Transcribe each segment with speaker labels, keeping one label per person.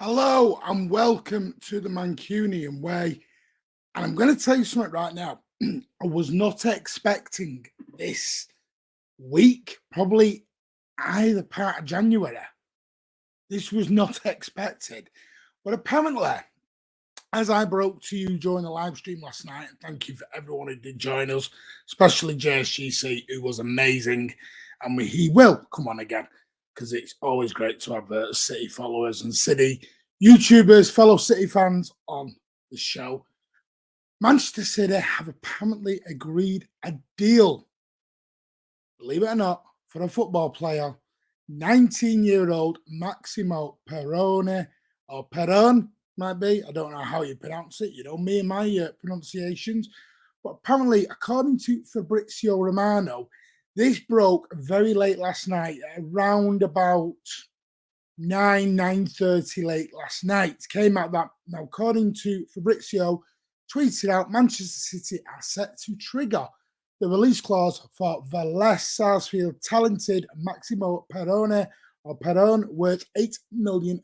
Speaker 1: Hello and welcome to the Mancunian way. And I'm going to tell you something right now. I was not expecting this week, probably either part of January. This was not expected. But apparently, as I broke to you during the live stream last night, and thank you for everyone who did join us, especially JSGC, who was amazing. And he will come on again because it's always great to have City followers and City YouTubers, fellow City fans on the show. Manchester City have apparently agreed a deal, believe it or not, for a football player, 19-year-old Maximo Perrone, or Perrone, might be. I don't know how you pronounce it. You know, me and my pronunciations. But apparently, according to Fabrizio Romano, this broke very late last night, around about 9:30 late last night. Came out that now, according to Fabrizio, tweeted out Manchester City are set to trigger the release clause for VELEZ STARSFIELD talented Maximo Perrone or Perrone worth $8 million.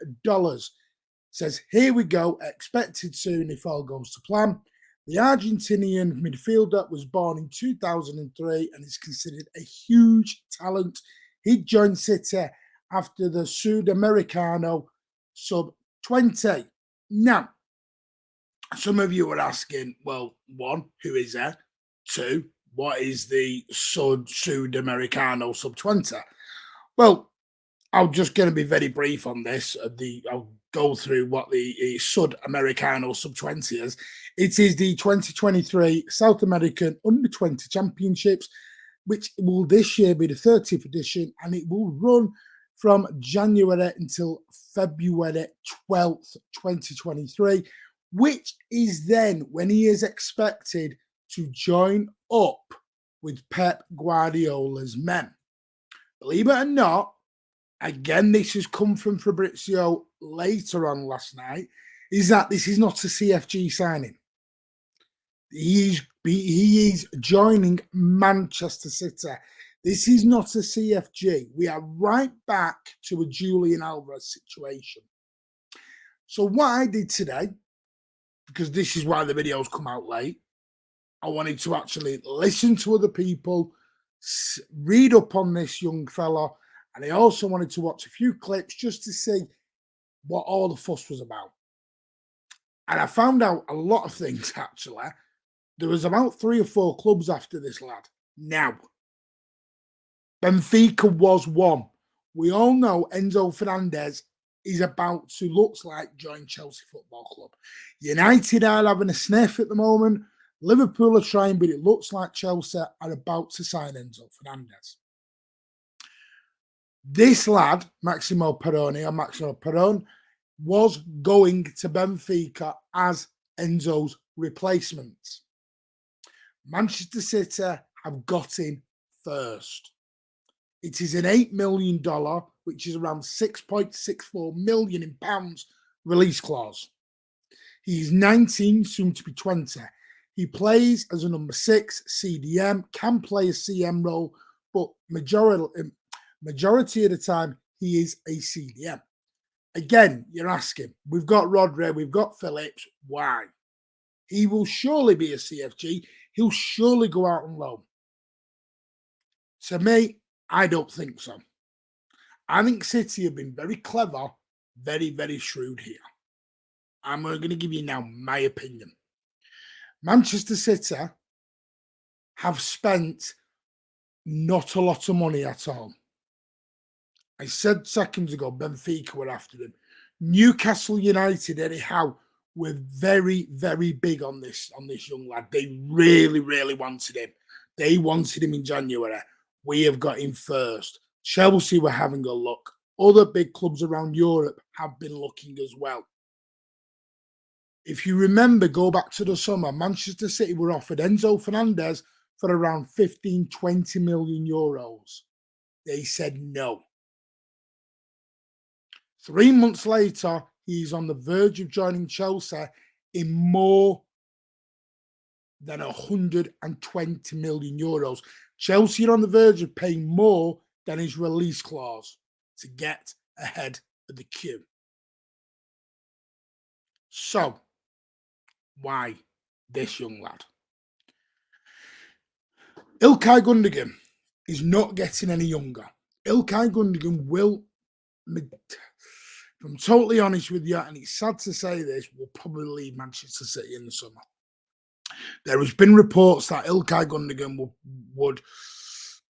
Speaker 1: Says, here we go, expected soon if all goes to plan. The Argentinian midfielder was born in 2003 and is considered a huge talent. He joined City after the SUDAMERICANO sub-20. Now, some of you are asking, well, one, who is there? Two, what is the SUDAMERICANO sub-20? Well, I'm just going to be very brief on this. I'll go through what the SUDAMERICANO sub-20 is. It is the 2023 South American Under-20 Championships, which will this year be the 30th edition, and it will run from January until February 12th, 2023, which is then when he is expected to join up with Pep Guardiola's men. Believe it or not, again, this has come from Fabrizio later on last night, is that this is not a CFG signing. He is joining Manchester City. This is not a CFG. We are right back to a Julian Alvarez situation. So what I did today, because this is why the videos come out late, I wanted to actually listen to other people, read up on this young fella, and I also wanted to watch a few clips just to see what all the fuss was about. And I found out a lot of things, actually. There was about 3 or 4 clubs after this lad. Now, Benfica was one. We all know Enzo Fernandez is about to, looks like, join Chelsea Football Club. United are having a sniff at the moment. Liverpool are trying, but it looks like Chelsea are about to sign Enzo Fernandez. This lad, Maximo Perrone, was going to Benfica as Enzo's replacement. Manchester City have got him first. It is an $8 million, which is around 6.64 million in pounds, release clause. He is 19, soon to be 20. He plays as a number 6 CDM, can play a CM role, but majority of the time he is a CDM. Again, you're asking, we've got Rodri, we've got Phillips, why? He will surely be a CFG. He'll surely go out on loan. To me, I don't think so. I think City have been very clever, very, very shrewd here. I'm going to give you now my opinion. Manchester City have spent not a lot of money at all. I said seconds ago, Benfica were after him. Newcastle United, anyhow, were very, very big on this young lad. They really, really wanted him. They wanted him in January. We have got him first. Chelsea were having a look. Other big clubs around Europe have been looking as well. If you remember, go back to the summer, Manchester City were offered Enzo Fernandez for around 15, 20 million euros. They said no. 3 months later, he's on the verge of joining Chelsea in more than 120 million euros. Chelsea are on the verge of paying more than his release clause to get ahead of the queue. So, why this young lad? Ilkay Gundogan is not getting any younger. Ilkay Gundogan will, if I'm totally honest with you, and it's sad to say this, will probably leave Manchester City in the summer. There has been reports that Ilkay Gundogan would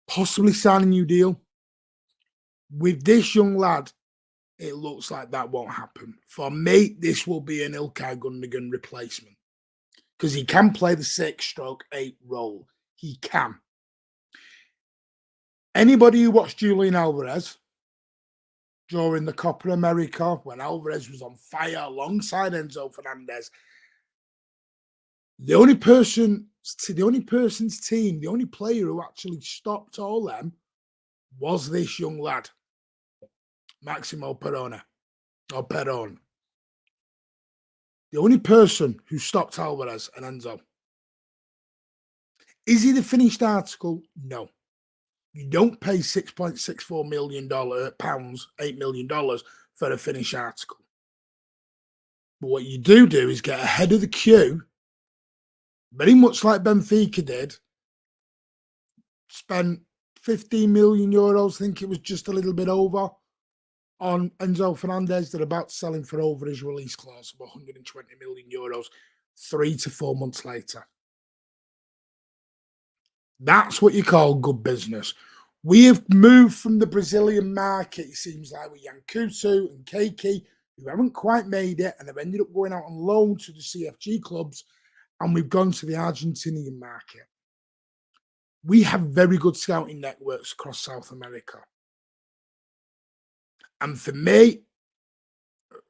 Speaker 1: possibly sign a new deal. With this young lad, it looks like that won't happen. For me, this will be an Ilkay Gundogan replacement because he can play the 6/8 role. He can. Anybody who watched Julian Alvarez during the Copa America when Alvarez was on fire alongside Enzo Fernandez, the only person's team, the only player who actually stopped all them was this young lad, Maximo Perrone, or Perrone. The only person who stopped Alvarez and Enzo. Is he the finished article? No. You don't pay $6.64 million, $8 million for a finished article. But what you do is get ahead of the queue, very much like Benfica did, spent 15 million euros, I think it was just a little bit over, on Enzo Fernandez. They're about to sell him for over his release clause of 120 million euros 3 to 4 months later. That's what you call good business. We have moved from the Brazilian market, it seems like, with Yankutu and Keiki, who haven't quite made it and have ended up going out on loan to the CFG clubs, and we've gone to the Argentinian market. We have very good scouting networks across South America. And for me,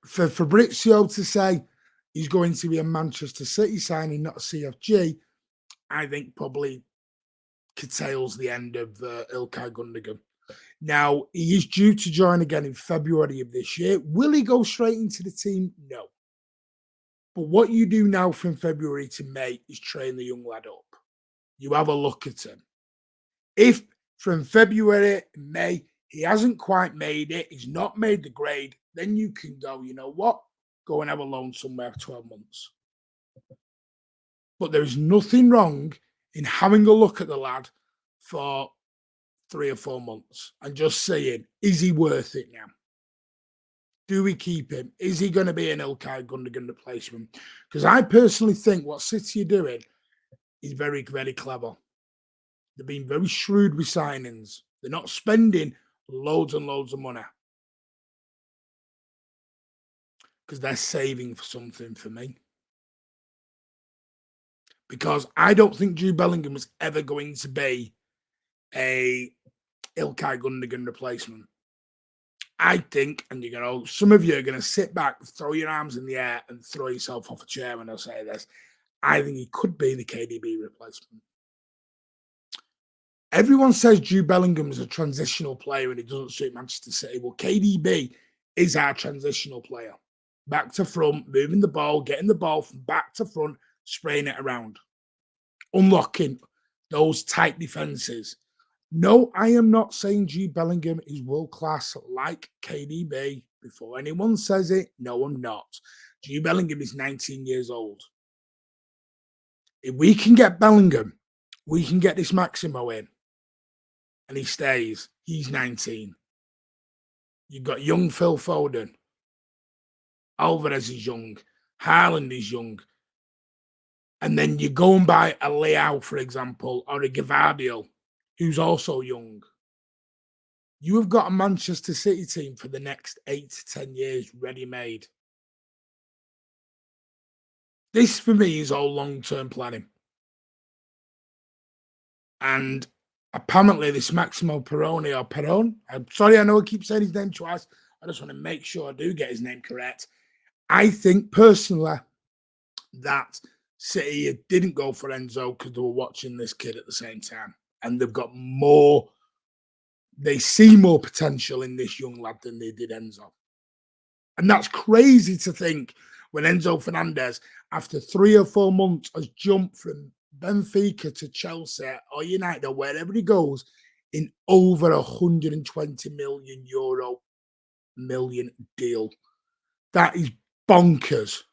Speaker 1: for Fabrizio to say he's going to be a Manchester City signing, not a CFG, I think probably curtails the end of Ilkay Gundogan. Now, he is due to join again in February of this year. Will he go straight into the team? No. But what you do now from February to May is train the young lad up. You have a look at him. If from February to May, he hasn't quite made it, he's not made the grade, then you can go, you know what? Go and have a loan somewhere for 12 months. But there is nothing wrong in having a look at the lad for 3 or 4 months and just saying, is he worth it now? Do we keep him? Is he going to be an Ilkay Gundogan replacement? Because I personally think what City are doing is very, very clever. They're being very shrewd with signings. They're not spending loads and loads of money because they're saving for something for me. Because I don't think Jude Bellingham was ever going to be a Ilkay Gundogan replacement. I think, and you're going to, some of you are going to sit back, throw your arms in the air and throw yourself off a chair when I say this. I think he could be the KDB replacement. Everyone says Jude Bellingham is a transitional player and he doesn't suit Manchester City. Well, KDB is our transitional player. Back to front, moving the ball, getting the ball from back to front, spraying it around, unlocking those tight defenses. No, I am not saying Jude Bellingham is world-class like KDB. Before anyone says it, no, I'm not. Jude Bellingham is 19 years old. If we can get Bellingham, we can get this Maximo in, and he stays. He's 19. You've got young Phil Foden. Alvarez is young. Haaland is young. And then you go and buy a Leao, for example, or a Gvardiol, who's also young. You have got a Manchester City team for the next 8 to 10 years ready-made. This, for me, is all long-term planning. And apparently this Maximo Perrone or Perrone, I'm sorry, I know I keep saying his name twice. I just want to make sure I do get his name correct. I think, personally, that City didn't go for Enzo because they were watching this kid at the same time. And they've got more, they see more potential in this young lad than they did Enzo. And that's crazy to think when Enzo Fernandez, after 3 or 4 months, has jumped from Benfica to Chelsea or United or wherever he goes in over 120 million euro deal. That is bonkers.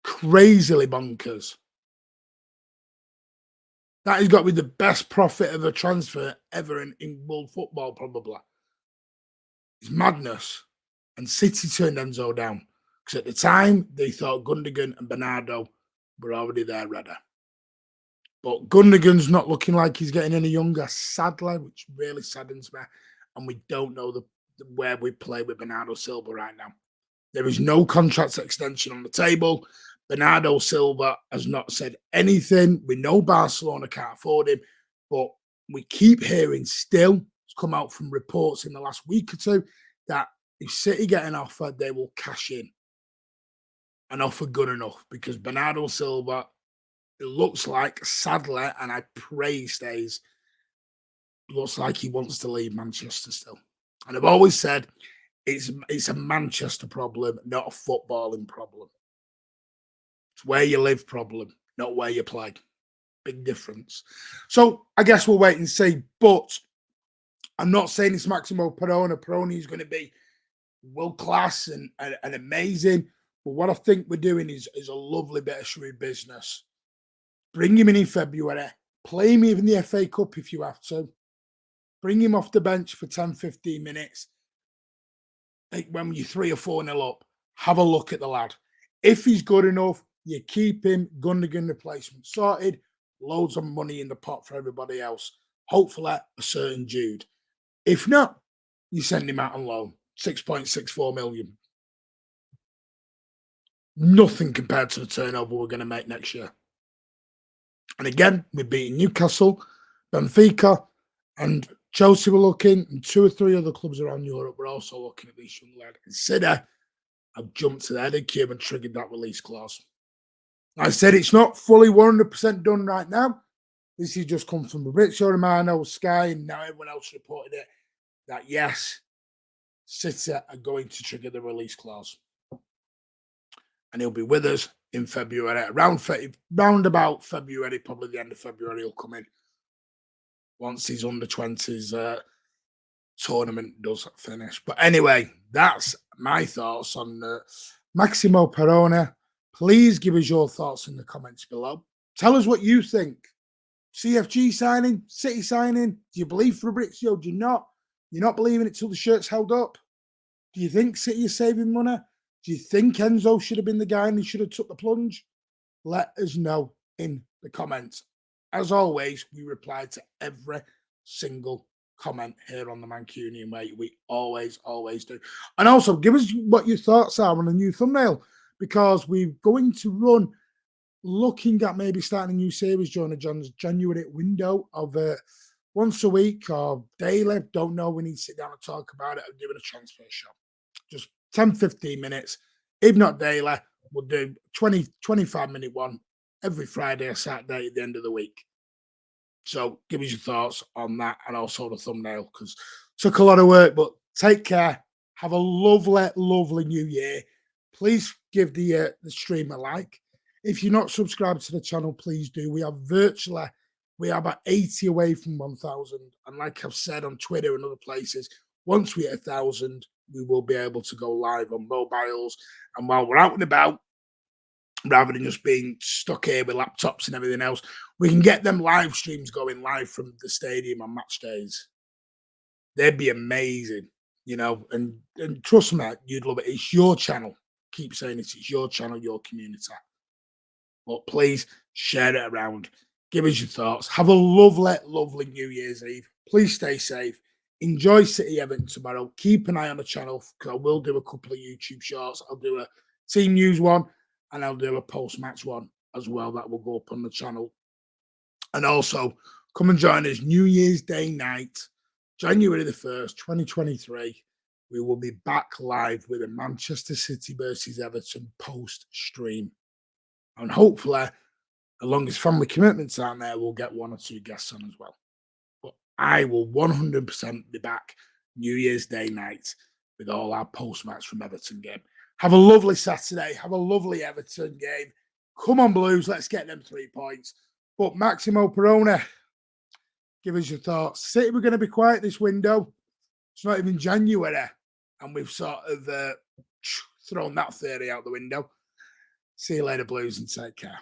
Speaker 1: crazily bonkers. That has got to be the best profit of a transfer ever in world football, probably. It's madness. And City turned Enzo down. Because at the time, they thought Gundogan and Bernardo were already there ready. But Gundogan's not looking like he's getting any younger, sadly, which really saddens me. And we don't know where we play with Bernardo Silva right now. There is no contract extension on the table. Bernardo Silva has not said anything. We know Barcelona can't afford him, but we keep hearing still, it's come out from reports in the last week or two, that if City get an offer, they will cash in. An offer good enough, because Bernardo Silva, it looks like, sadly, and I pray he stays, looks like he wants to leave Manchester still. And I've always said it's a Manchester problem, not a footballing problem. It's where you live problem, not where you play. Big difference. So I guess we'll wait and see. But I'm not saying it's Maximo Perrone. Perrone is going to be world class and amazing. But what I think we're doing is a lovely bit of shrewd business. Bring him in February. Play him even the FA Cup if you have to. Bring him off the bench for 10, 15 minutes. Like when you're 3 or 4-0 up, have a look at the lad. If he's good enough, you keep him. Gundogan replacement sorted. Loads of money in the pot for everybody else. Hopefully, a certain Jude. If not, you send him out on loan. 6.64 million. Nothing compared to the turnover we're going to make next year. And again, we're beating Newcastle, Benfica, and Chelsea were looking, and 2 or 3 other clubs around Europe were also looking at these young lads. Consider I've jumped to the head of Kim and triggered that release clause. I said it's not fully 100% done right now. This has just come from Fabrizio Romano, Sky, and now everyone else reported it, that yes, City are going to trigger the release clause. And he'll be with us in February, round about February, probably the end of February, he'll come in. Once his under-20s tournament does finish. But anyway, that's my thoughts on Maximo Perrone. Please give us your thoughts in the comments below. Tell us what you think. CFG signing, City signing. Do you believe Fabrizio? Do you not? You're not believing it till the shirt's held up? Do you think City is saving money? Do you think Enzo should have been the guy and he should have took the plunge? Let us know in the comments. As always, we reply to every single comment here on the Mancunian way. We always do. And also, give us what your thoughts are on the new thumbnail, because we're going to run looking at maybe starting a new series during the January window of once a week or daily. Don't know. We need to sit down and talk about it. I'm doing a transfer show. Just 10, 15 minutes. If not daily, we'll do 20, 25-minute one every Friday or Saturday at the end of the week. So give us your thoughts on that, and also the thumbnail, because it took a lot of work. But take care. Have a lovely new year. Please give the stream a like. If you're not subscribed to the channel, please do. We are about 80 away from 1,000. And like I've said on Twitter and other places, once we hit 1,000, we will be able to go live on mobiles. And while we're out and about, rather than just being stuck here with laptops and everything else, we can get them live streams going live from the stadium on match days. They'd be amazing, you know, and trust me, you'd love it. It's your channel. Keep saying it. It's your channel, your community. But please share it around. Give us your thoughts. Have a lovely New Year's Eve. Please stay safe. Enjoy City Everton tomorrow. Keep an eye on the channel, because I will do a couple of YouTube shorts. I'll do a team news one, and I'll do a post-match one as well that will go up on the channel. And also, come and join us New Year's Day night, January the 1st, 2023. We will be back live with a Manchester City versus Everton post-stream. And hopefully, as long as family commitments aren't there, we'll get 1 or 2 guests on as well. But I will 100% be back New Year's Day night with all our post-match from Everton game. Have a lovely Saturday. Have a lovely Everton game. Come on, Blues. Let's get them 3 points. But Maximo Perrone, give us your thoughts. City, we're going to be quiet this window. It's not even January. And we've sort of thrown that theory out the window. See you later, Blues, and take care.